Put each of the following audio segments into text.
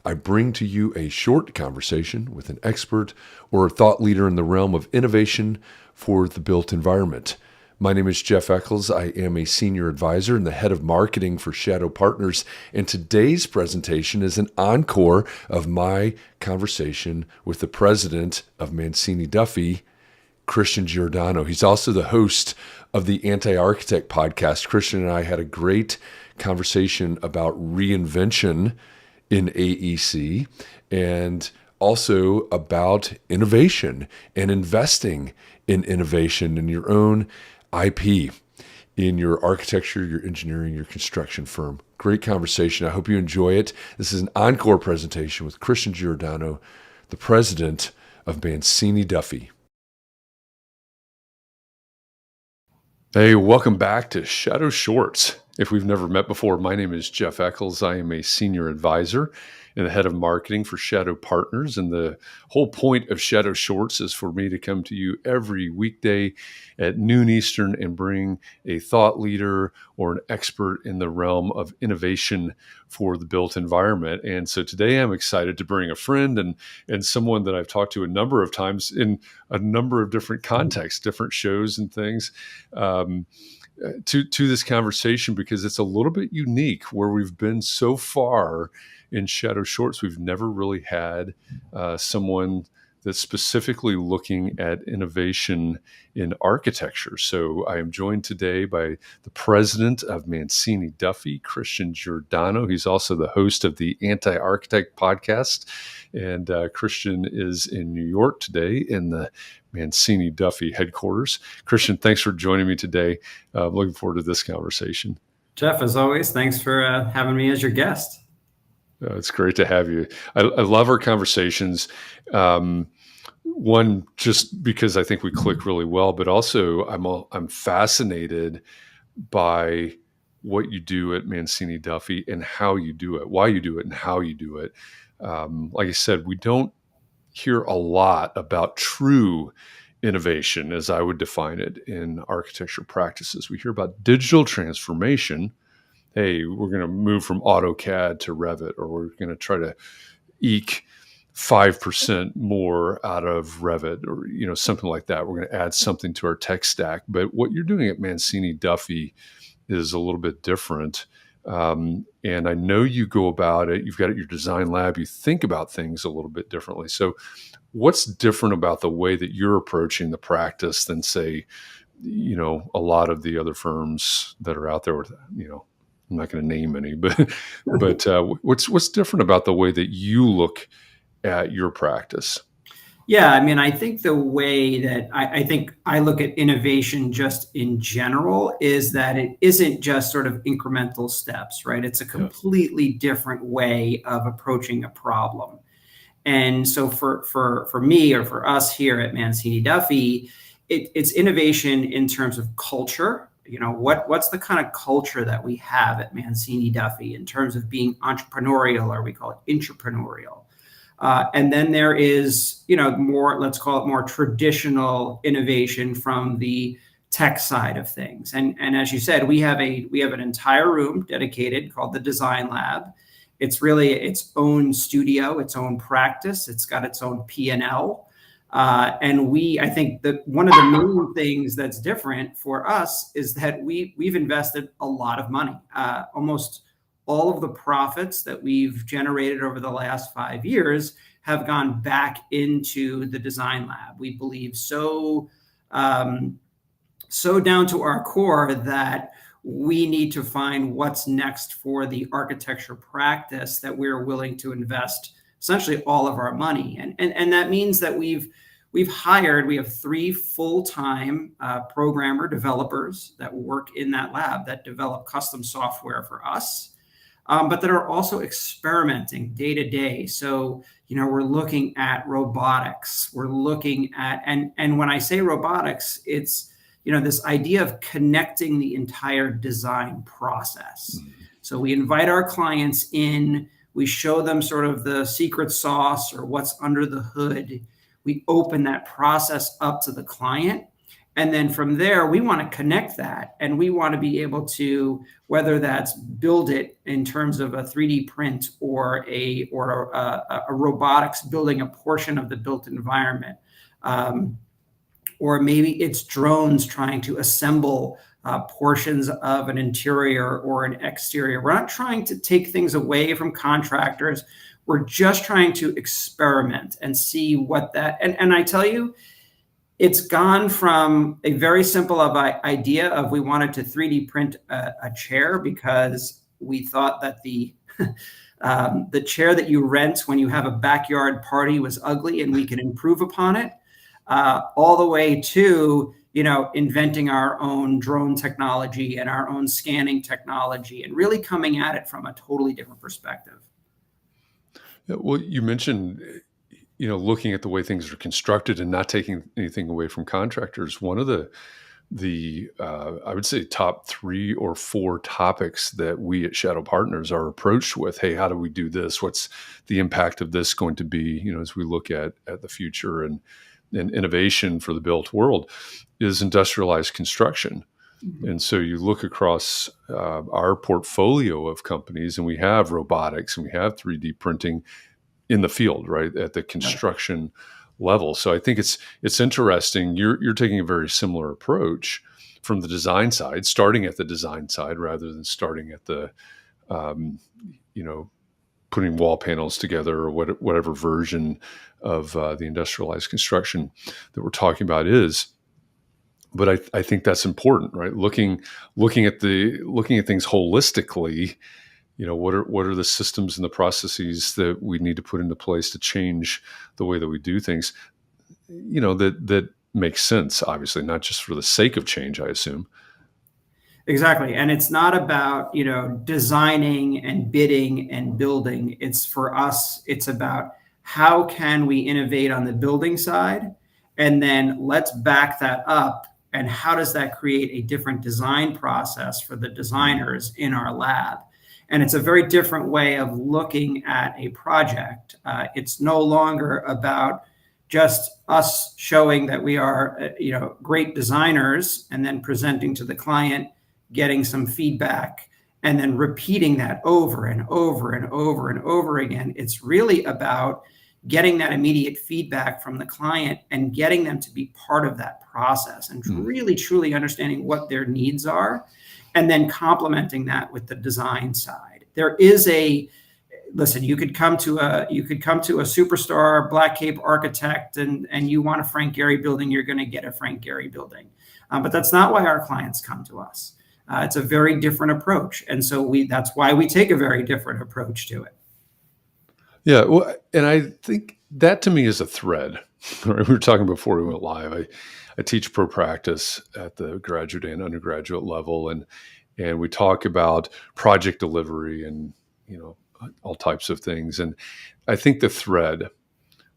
I bring to you a short conversation with an expert or a thought leader in the realm of innovation for the built environment. My name is Jeff Echols. I am a senior advisor and the head of marketing for Shadow Partners. And today's presentation is an encore of my conversation with the president of MANCINI DUFFY, Christian Giordano. He's also the host of the Anti-Architect podcast. Christian and I had a great conversation about reinvention in AEC and also about innovation and investing in innovation in your own IP, in your architecture, your engineering, your construction firm. Great conversation. I hope you enjoy it. This is an encore presentation with Christian Giordano, the president of MANCINI DUFFY. Hey, welcome back to Shadow Shorts. If we've never met before, my name is Jeff Echols. I am a senior advisor and the head of marketing for Shadow Partners. And the whole point of Shadow Shorts is for me to come to you every weekday at noon Eastern and bring a thought leader or an expert in the realm of innovation for the built environment. And so today I'm excited to bring a friend and someone that I've talked to a number of times in a number of different contexts, different shows and things, to this conversation, because it's a little bit unique where we've been so far in Shadow Shorts. We've never really had someone that's specifically looking at innovation in architecture. So I am joined today by the president of MANCINI DUFFY, Christian Giordano. He's also the host of the Anti-Architect podcast. And Christian is in New York today in the MANCINI DUFFY headquarters. Christian, thanks for joining me today. I'm looking forward to this conversation. Jeff, as always, thanks for having me as your guest. It's great to have you. I love our conversations. One, just because I think we click really well, but also I'm fascinated by what you do at MANCINI DUFFY and how you do it, why you do it, and how you do it. Like I said, we don't hear a lot about true innovation, as I would define it, in architecture practices. We hear about digital transformation. Hey, we're going to move from AutoCAD to Revit, or we're going to try to eke 5% more out of Revit, or something like that. We're going to add something to our tech stack. But what you're doing at MANCINI DUFFY is a little bit different. And I know you go about it. You've got your design lab. You think about things a little bit differently. So what's different about the way that you're approaching the practice than, say, a lot of the other firms that are out there with, I'm not going to name any, but what's different about the way that you look at your practice? Yeah, I mean, I think the way that I think I look at innovation just in general is that it isn't just sort of incremental steps, right? It's a completely different way of approaching a problem. And so for me, or for us here at MANCINI DUFFY, it's innovation in terms of culture. What's the kind of culture that we have at MANCINI DUFFY in terms of being entrepreneurial, or we call it intrapreneurial. And then there is, more, let's call it more traditional innovation from the tech side of things. And as you said, we have an entire room dedicated called the Design Lab. It's really its own studio, its own practice. It's got its own P&L. And I think that one of the main things that's different for us is that we've invested a lot of money. Almost all of the profits that we've generated over the last 5 years have gone back into the Design Lab. We believe so down to our core that we need to find what's next for the architecture practice that we're willing to invest essentially all of our money. And that means that we have 3 full-time programmer developers that work in that lab that develop custom software for us. But that are also experimenting day to day. So, we're looking at robotics. We're looking at, and when I say robotics, it's, this idea of connecting the entire design process. Mm-hmm. So we invite our clients in, we show them sort of the secret sauce or what's under the hood. We open that process up to the client. And then from there, we want to connect that, and we want to be able to, whether that's build it in terms of a 3D print or a robotics building a portion of the built environment, or maybe it's drones trying to assemble portions of an interior or an exterior. We're not trying to take things away from contractors. We're just trying to experiment and see what that, and I tell you, it's gone from a very simple idea of we wanted to 3D print a chair because we thought that the chair that you rent when you have a backyard party was ugly and we could improve upon it, all the way to inventing our own drone technology and our own scanning technology and really coming at it from a totally different perspective. Yeah, well, you mentioned, looking at the way things are constructed and not taking anything away from contractors. One of the I would say top 3 or 4 topics that we at Shadow Partners are approached with. Hey, how do we do this? What's the impact of this going to be? As we look at the future and innovation for the built world, is industrialized construction. Mm-hmm. And so you look across our portfolio of companies, and we have robotics and we have 3D printing in the field, right, at the construction level. So I think it's interesting. You're taking a very similar approach from the design side, starting at the design side rather than starting at the, putting wall panels together or whatever version of the industrialized construction that we're talking about is. But I think that's important, right? Looking at things holistically. What are the systems and the processes that we need to put into place to change the way that we do things? That makes sense. Obviously, not just for the sake of change, I assume. Exactly. And it's not about, designing and bidding and building. It's for us, it's about how can we innovate on the building side? And then let's back that up. And how does that create a different design process for the designers in our lab? And it's a very different way of looking at a project. It's no longer about just us showing that we are, great designers and then presenting to the client, getting some feedback, and then repeating that over and over and over and over again. It's really about getting that immediate feedback from the client and getting them to be part of that process and really, truly understanding what their needs are, and then complementing that with the design side. There is listen, you could come to a superstar Black Cape architect and you want a Frank Gehry building, you're going to get a Frank Gehry building. But that's not why our clients come to us. It's a very different approach. And so that's why we take a very different approach to it. Yeah. Well, and I think that to me is a thread. Right? We were talking before we went live. I teach pro practice at the graduate and undergraduate level, and we talk about project delivery and all types of things. And I think the thread,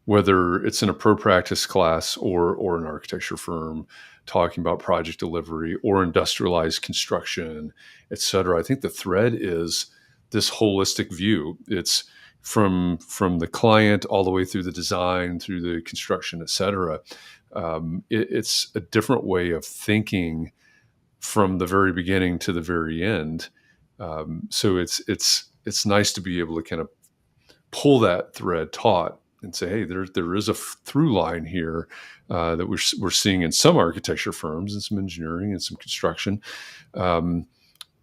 whether it's in a pro practice class or an architecture firm talking about project delivery or industrialized construction, et cetera, I think the thread is this holistic view. It's from the client all the way through the design, through the construction, et cetera. It's a different way of thinking from the very beginning to the very end. So it's nice to be able to kind of pull that thread taut and say, hey, there is a through line here that we're seeing in some architecture firms and some engineering and some construction. And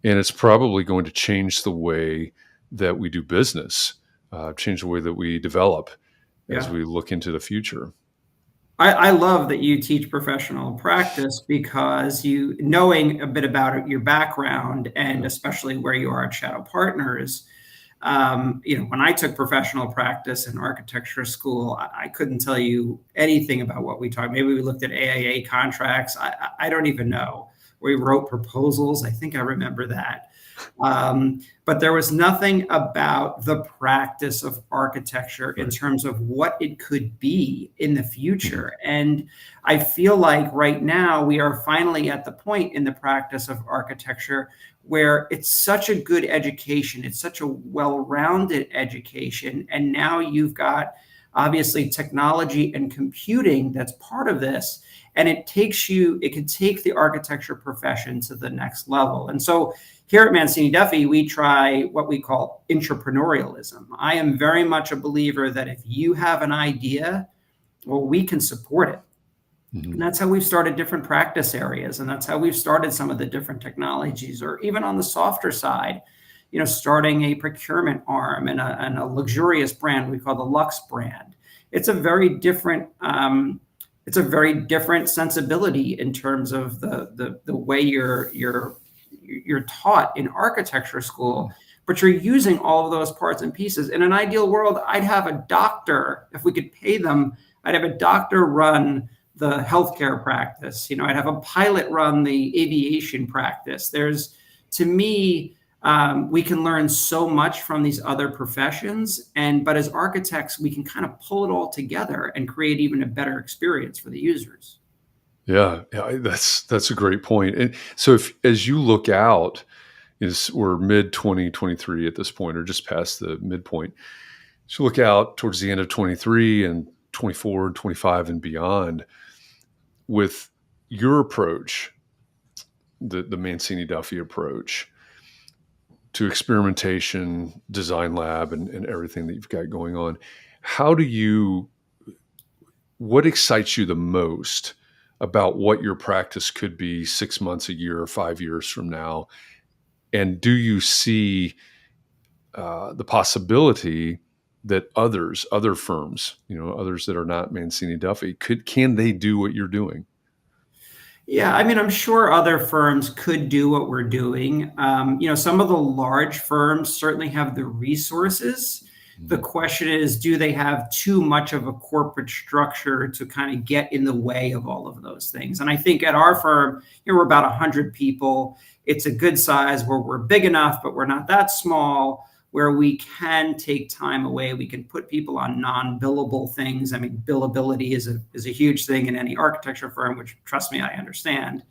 it's probably going to change the way that we do business, change the way that we develop as we look into the future. I love that you teach professional practice because knowing a bit about your background and especially where you are at Shadow Partners, when I took professional practice in architecture school, I couldn't tell you anything about what we talked. Maybe we looked at AIA contracts. I don't even know. We wrote proposals. I think I remember that. But there was nothing about the practice of architecture in terms of what it could be in the future. And I feel like right now we are finally at the point in the practice of architecture where it's such a good education. It's such a well-rounded education. And now you've got obviously technology and computing that's part of this. And it can take the architecture profession to the next level. And so here at MANCINI DUFFY, we try what we call entrepreneurialism. I am very much a believer that if you have an idea, well, we can support it. Mm-hmm. And that's how we've started different practice areas. And that's how we've started some of the different technologies, or even on the softer side, starting a procurement arm and a luxurious brand we call the Luxe brand. It's a very different sensibility in terms of the way you're taught in architecture school, but you're using all of those parts and pieces. In an ideal world, I'd have a doctor, if we could pay them, I'd have a doctor run the healthcare practice. I'd have a pilot run the aviation practice. To me, we can learn so much from these other professions, but as architects, we can kind of pull it all together and create even a better experience for the users. Yeah, that's a great point. And so, as you look out, we're mid 2023 at this point, or just past the midpoint. So look out towards the end of 23 and 24, 25, and beyond. With your approach, the MANCINI DUFFY approach to experimentation, design lab, and everything that you've got going on, what excites you the most about what your practice could be 6 months, a year, or 5 years from now? And do you see the possibility that other firms, others that are not MANCINI DUFFY, can they do what you're doing? Yeah, I mean, I'm sure other firms could do what we're doing. Some of the large firms certainly have the resources. The question is, do they have too much of a corporate structure to kind of get in the way of all of those things? And I think at our firm, we're about 100 people. It's a good size where we're big enough, but we're not that small, where we can take time away. We can put people on non-billable things. I mean, billability is a huge thing in any architecture firm, which, trust me, I understand.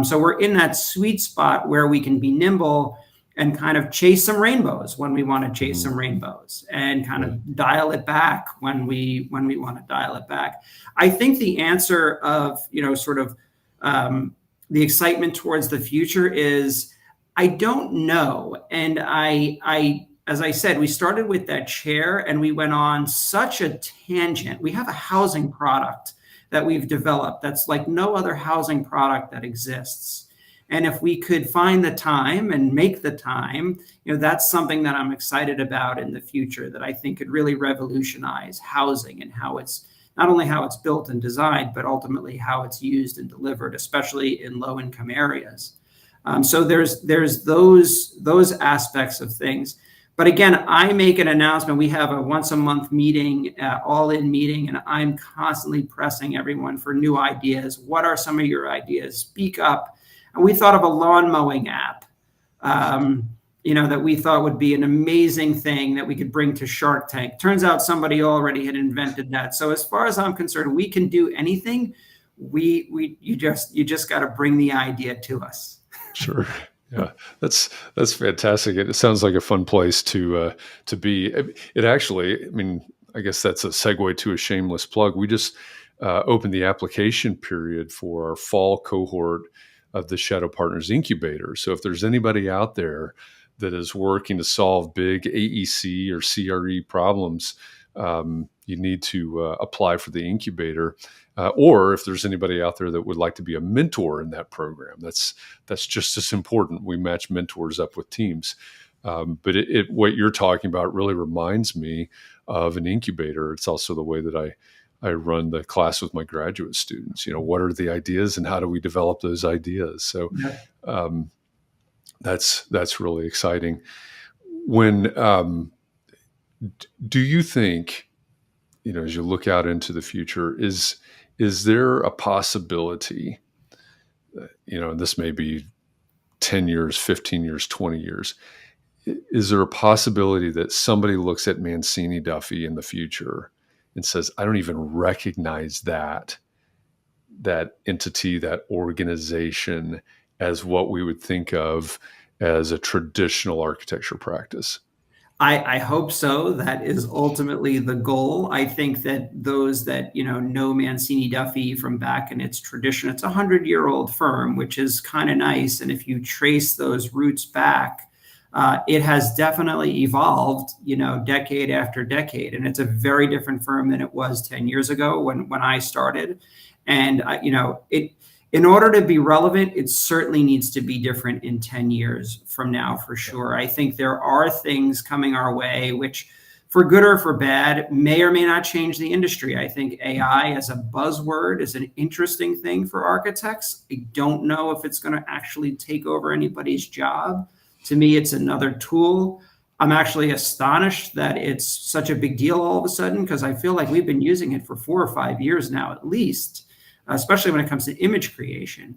So we're in that sweet spot where we can be nimble and kind of chase some rainbows when we want to chase some rainbows, and kind of dial it back when we want to dial it back. I think the answer of, the excitement towards the future is, I don't know. And as I said, we started with that chair and we went on such a tangent. We have a housing product that we've developed that's like no other housing product that exists. And if we could find the time and make the time, that's something that I'm excited about in the future, that I think could really revolutionize housing and how it's not only how it's built and designed, but ultimately how it's used and delivered, especially in low-income areas. So there's those aspects of things. But again, I make an announcement. We have a once a month meeting, all-in meeting, and I'm constantly pressing everyone for new ideas. What are some of your ideas? Speak up. And we thought of a lawn mowing app, that we thought would be an amazing thing that we could bring to Shark Tank. Turns out somebody already had invented that. So as far as I'm concerned, we can do anything. You just got to bring the idea to us. Sure. Yeah, that's fantastic. It sounds like a fun place to be. It actually, I mean, I guess that's a segue to a shameless plug. We just opened the application period for our fall cohort of the Shadow Partners Incubator. So if there's anybody out there that is working to solve big AEC or CRE problems, you need to apply for the incubator. Or if there's anybody out there that would like to be a mentor in that program, that's just as important. We match mentors up with teams. But what you're talking about really reminds me of an incubator. It's also the way that I run the class with my graduate students. What are the ideas and how do we develop those ideas? So that's really exciting. When do you think, as you look out into the future, is there a possibility, this may be 10 years, 15 years, 20 years, is there a possibility that somebody looks at MANCINI DUFFY in the future and says, I don't even recognize that entity, that organization, as what we would think of as a traditional architecture practice? I hope so. That is ultimately the goal. I think that those that know Mancini Duffy from back in its tradition, it's a 100-year-old firm, which is kind of nice. And if you trace those roots back, it has definitely evolved, decade after decade, and it's a very different firm than it was 10 years ago when I started. And it in order to be relevant, it certainly needs to be different in 10 years from now, for sure. I think there are things coming our way, which for good or for bad, may or may not change the industry. I think AI as a buzzword is an interesting thing for architects. I don't know if it's going to actually take over anybody's job. To me, it's another tool. I'm actually astonished that it's such a big deal all of a sudden, because I feel like we've been using it for 4 or 5 years now, at least, especially when it comes to image creation.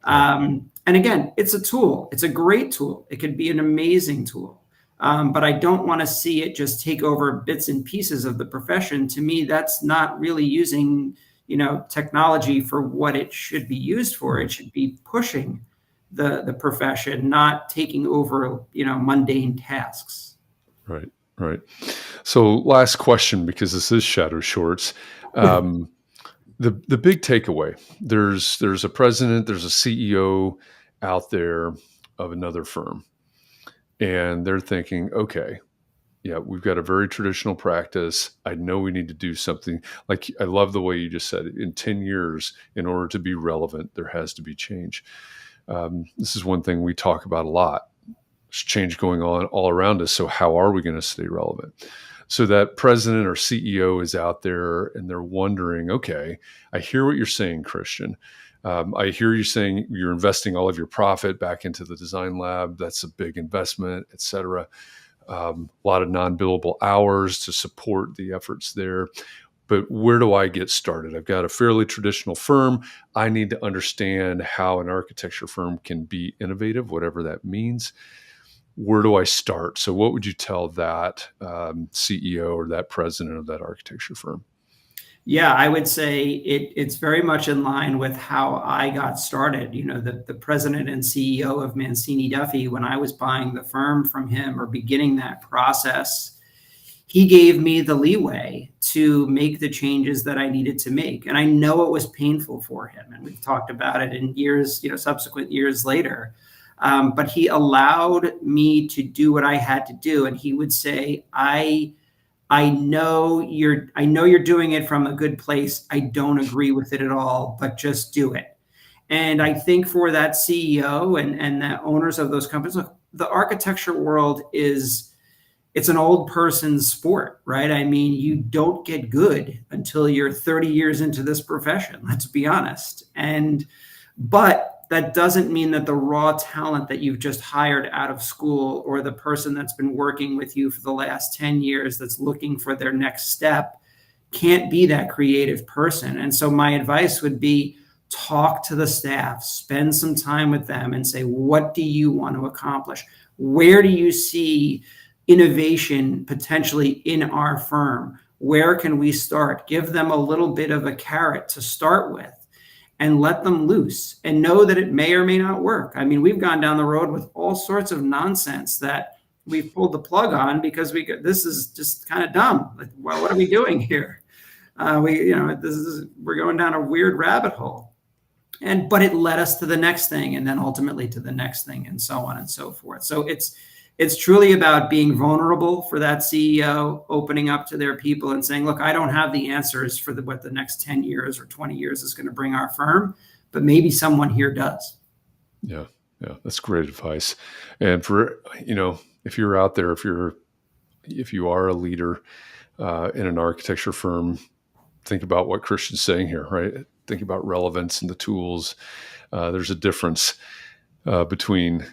And again, it's a tool. It's a great tool. It could be an amazing tool. But I don't want to see it just take over bits and pieces of the profession. To me, that's not really using, technology for what it should be used for. It should be pushing the profession, not taking over, mundane tasks. Right, right. So last question, because this is Shadow Shorts. The big takeaway, there's a president, there's a CEO out there of another firm, and they're thinking, okay, yeah, we've got a very traditional practice. I know we need to do something. Like, I love the way you just said it. In 10 years, in order to be relevant, there has to be change. This is one thing we talk about a lot. There's change going on all around us. So how are we going to stay relevant? So that president or CEO is out there and they're wondering, okay, I hear what you're saying, Christian. I hear you saying you're investing all of your profit back into the design lab. That's a big investment, et cetera. A lot of non-billable hours to support the efforts there. But where do I get started? I've got a fairly traditional firm. I need to understand how an architecture firm can be innovative, whatever that means. Where do I start? So what would you tell that CEO or that president of that architecture firm? Yeah, I would say it's very much in line with how I got started. The president and CEO of Mancini Duffy, when I was buying the firm from him or beginning that process, he gave me the leeway to make the changes that I needed to make. And I know it was painful for him. And we've talked about it in years, subsequent years later. But he allowed me to do what I had to do. And he would say, I know you're doing it from a good place. I don't agree with it at all, but just do it. And I think for that CEO and the owners of those companies, look, the architecture world it's an old person's sport, right? I mean, you don't get good until you're 30 years into this profession, let's be honest. But that doesn't mean that the raw talent that you've just hired out of school, or the person that's been working with you for the last 10 years that's looking for their next step, can't be that creative person. And so my advice would be, talk to the staff, spend some time with them and say, what do you want to accomplish? Where do you see innovation potentially in our firm? Where can we start? Give them a little bit of a carrot to start with and let them loose, and know that it may or may not work. I mean, we've gone down the road with all sorts of nonsense that we've pulled the plug on because this is just kind of dumb. Like, well, what are we doing here? We're going down a weird rabbit hole. But it led us to the next thing, and then ultimately to the next thing, and so on and so forth. So it's truly about being vulnerable for that CEO, opening up to their people and saying, look, I don't have the answers for what the next 10 years or 20 years is going to bring our firm, but maybe someone here does. Yeah, that's great advice. And for, if you're out there, if you are a leader in an architecture firm, think about what Christian's saying here, right? Think about relevance and the tools. There's a difference between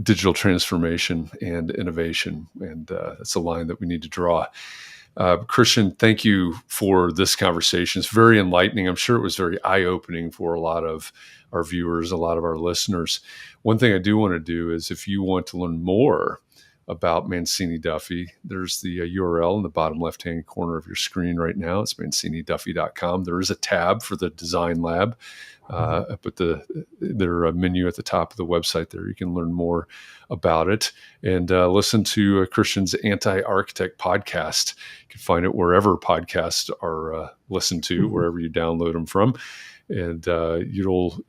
digital transformation and innovation. And that's a line that we need to draw. Christian, thank you for this conversation. It's very enlightening. I'm sure it was very eye-opening for a lot of our viewers, a lot of our listeners. One thing I do want to do is, if you want to learn more about Mancini Duffy, there's the URL in the bottom left-hand corner of your screen right now. It's manciniduffy.com. There is a tab for the design lab. But their menu at the top of the website there, you can learn more about it and listen to Christian's Anti-Architect podcast. You can find it wherever podcasts are listened to, wherever you download them from, and you'll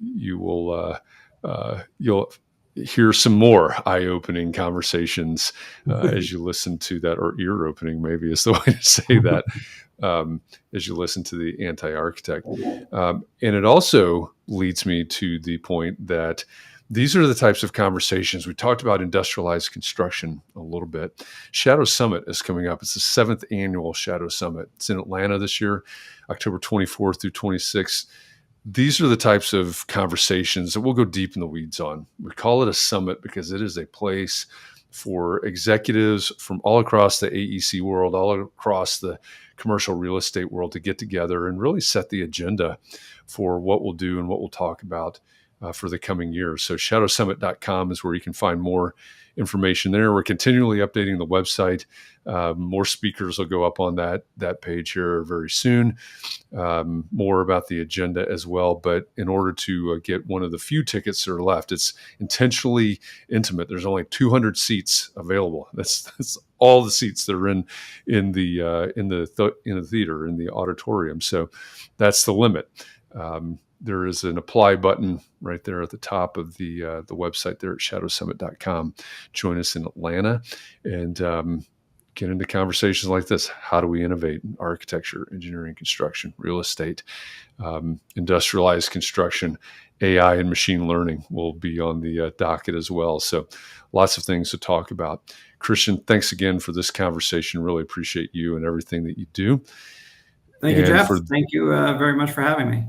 hear some more eye-opening conversations as you listen to that, or ear-opening maybe is the way to say that. As you listen to the Anti-Architect. And it also leads me to the point that these are the types of conversations. We talked about industrialized construction a little bit. Shadow Summit is coming up. It's the 7th annual Shadow Summit. It's in Atlanta this year, October 24th through 26th. These are the types of conversations that we'll go deep in the weeds on. We call it a summit because it is a place for executives from all across the AEC world, all across the commercial real estate world to get together and really set the agenda for what we'll do and what we'll talk about for the coming year. So shadowsummit.com is where you can find more information there. We're continually updating the website. More speakers will go up on that page here very soon. More about the agenda as well. But in order to get one of the few tickets that are left, it's intentionally intimate. There's only 200 seats available. That's all the seats that are in the theater, in the auditorium. So that's the limit. There is an apply button right there at the top of the website there at shadowsummit.com. Join us in Atlanta and get into conversations like this. How do we innovate in architecture, engineering, construction, real estate, industrialized construction, AI and machine learning will be on the docket as well. So lots of things to talk about. Christian, thanks again for this conversation. Really appreciate you and everything that you do. Thank you, Jeff. Thank you very much for having me.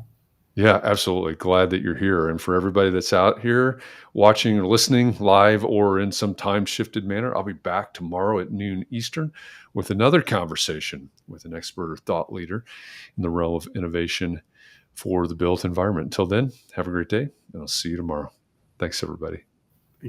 Yeah, absolutely. Glad that you're here. And for everybody that's out here watching or listening live or in some time shifted manner, I'll be back tomorrow at noon Eastern with another conversation with an expert or thought leader in the realm of innovation for the built environment. Until then, have a great day, and I'll see you tomorrow. Thanks, everybody.